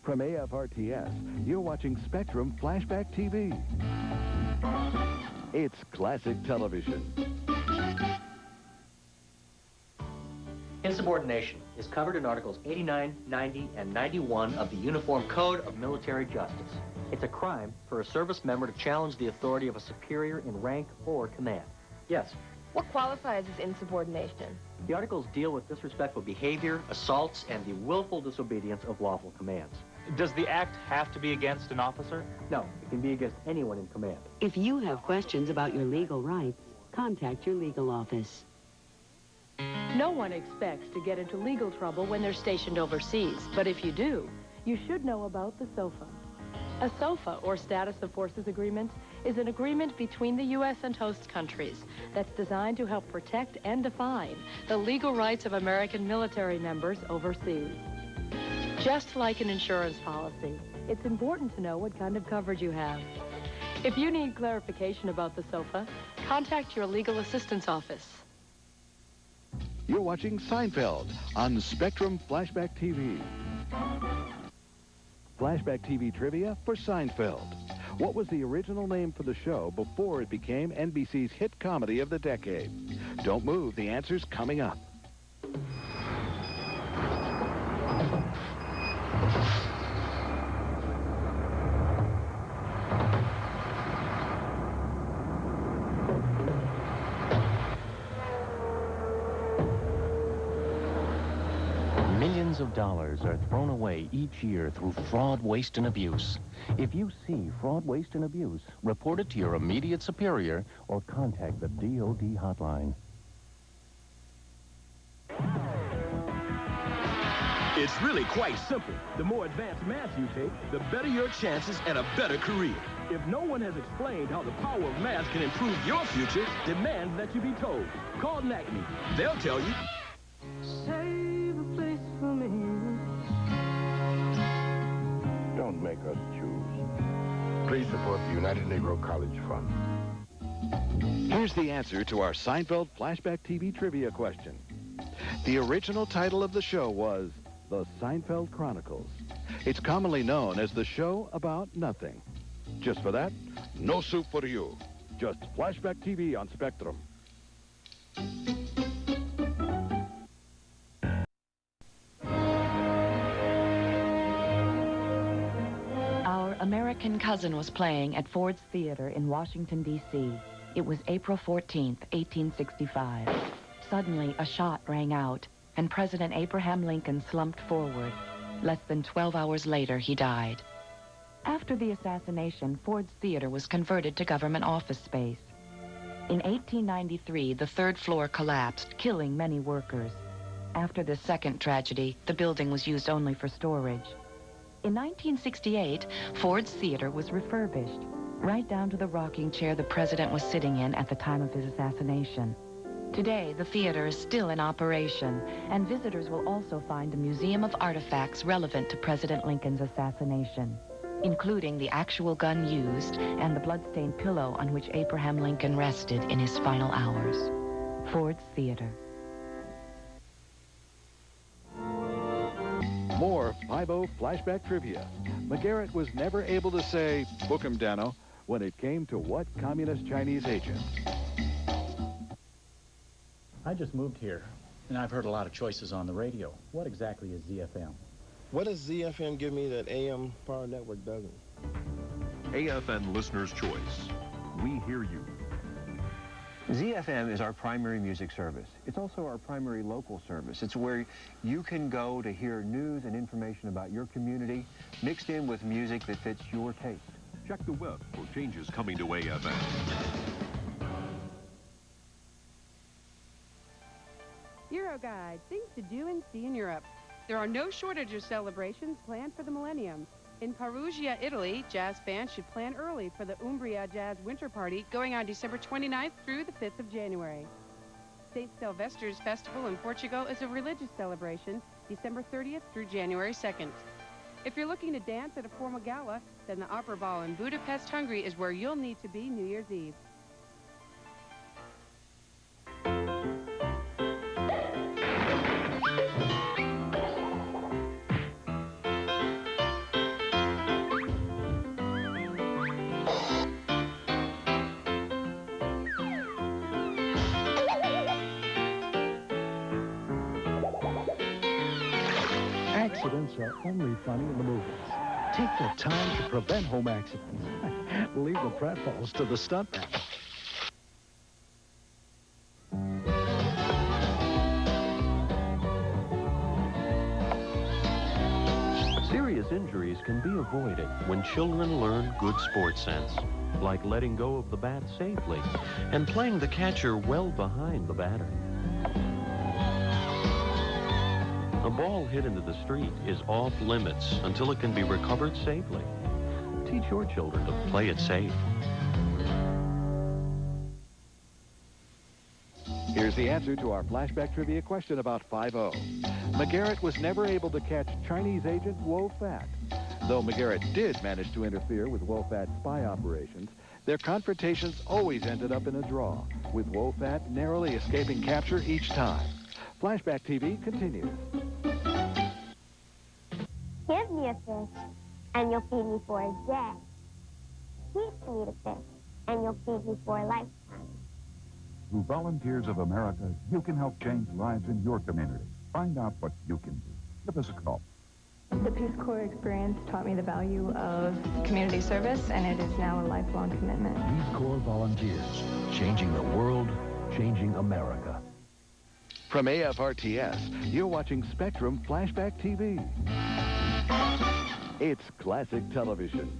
From AFRTS, you're watching Spectrum Flashback TV. It's classic television. Insubordination is covered in Articles 89, 90, and 91 of the Uniform Code of Military Justice. It's a crime for a service member to challenge the authority of a superior in rank or command. Yes? What qualifies as insubordination? The articles deal with disrespectful behavior, assaults, and the willful disobedience of lawful commands. Does the act have to be against an officer? No, it can be against anyone in command. If you have questions about your legal rights, contact your legal office. No one expects to get into legal trouble when they're stationed overseas, but if you do, you should know about the SOFA. A SOFA, or Status of Forces Agreement, is an agreement between the U.S. and host countries that's designed to help protect and define the legal rights of American military members overseas. Just like an insurance policy, it's important to know what kind of coverage you have. If you need clarification about the SOFA, contact your legal assistance office. You're watching Seinfeld on Spectrum Flashback TV. Flashback TV trivia for Seinfeld. What was the original name for the show before it became NBC's hit comedy of the decade? Don't move, the answer's coming up. Millions of dollars are thrown away each year through fraud, waste, and abuse. If you see fraud, waste, and abuse, report it to your immediate superior or contact the DOD hotline. It's really quite simple. The more advanced math you take, the better your chances at a better career. If no one has explained how the power of math can improve your future, demand that you be told. Call NACME. They'll tell you. Save a place for me. Don't make us choose. Please support the United Negro College Fund. Here's the answer to our Seinfeld Flashback TV trivia question. The original title of the show was The Seinfeld Chronicles. It's commonly known as the show about nothing. Just for that, no soup for you. Just Flashback TV on Spectrum. Our American Cousin was playing at Ford's Theater in Washington, D.C. It was April 14th, 1865. Suddenly, a shot rang out, and President Abraham Lincoln slumped forward. Less than 12 hours later, he died. After the assassination, Ford's Theater was converted to government office space. In 1893, the third floor collapsed, killing many workers. After the second tragedy, the building was used only for storage. In 1968, Ford's Theater was refurbished, right down to the rocking chair the president was sitting in at the time of his assassination. Today, the theater is still in operation, and visitors will also find a museum of artifacts relevant to President Lincoln's assassination, including the actual gun used and the bloodstained pillow on which Abraham Lincoln rested in his final hours. Ford's Theater. More 5-0 Flashback trivia. McGarrett was never able to say, "Book him, Dano," when it came to what communist Chinese agent? I just moved here, and I've heard a lot of choices on the radio. What exactly is ZFM? What does ZFM give me that AM Power Network doesn't? AFN Listener's Choice. We hear you. ZFM is our primary music service. It's also our primary local service. It's where you can go to hear news and information about your community mixed in with music that fits your taste. Check the web for changes coming to AFN. Euroguide, things to do and see in Europe. There are no shortage of celebrations planned for the millennium. In Perugia, Italy, jazz fans should plan early for the Umbria Jazz Winter Party going on December 29th through the 5th of January. St. Sylvester's Festival in Portugal is a religious celebration December 30th through January 2nd. If you're looking to dance at a formal gala, then the Opera Ball in Budapest, Hungary is where you'll need to be New Year's Eve. accidents are only funny in the movies. Take the time to prevent home accidents. Leave the pratfalls to the stuntman. Serious injuries can be avoided when children learn good sports sense, like letting go of the bat safely and playing the catcher well behind the batter. A ball hit into the street is off limits until it can be recovered safely. Teach your children to play it safe. Here's the answer to our flashback trivia question about 5-0. McGarrett was never able to catch Chinese agent Wo Fat. Though McGarrett did manage to interfere with Wo Fat's spy operations, their confrontations always ended up in a draw, with Wo Fat narrowly escaping capture each time. Flashback TV continues. Give me a fish, and you'll feed me for a day. Teach me to fish, and you'll feed me for a lifetime. Through Volunteers of America, you can help change lives in your community. Find out what you can do. Give us a call. The Peace Corps experience taught me the value of community service, and it is now a lifelong commitment. Peace Corps volunteers, changing the world, changing America. From AFRTS, you're watching Spectrum Flashback TV. It's classic television.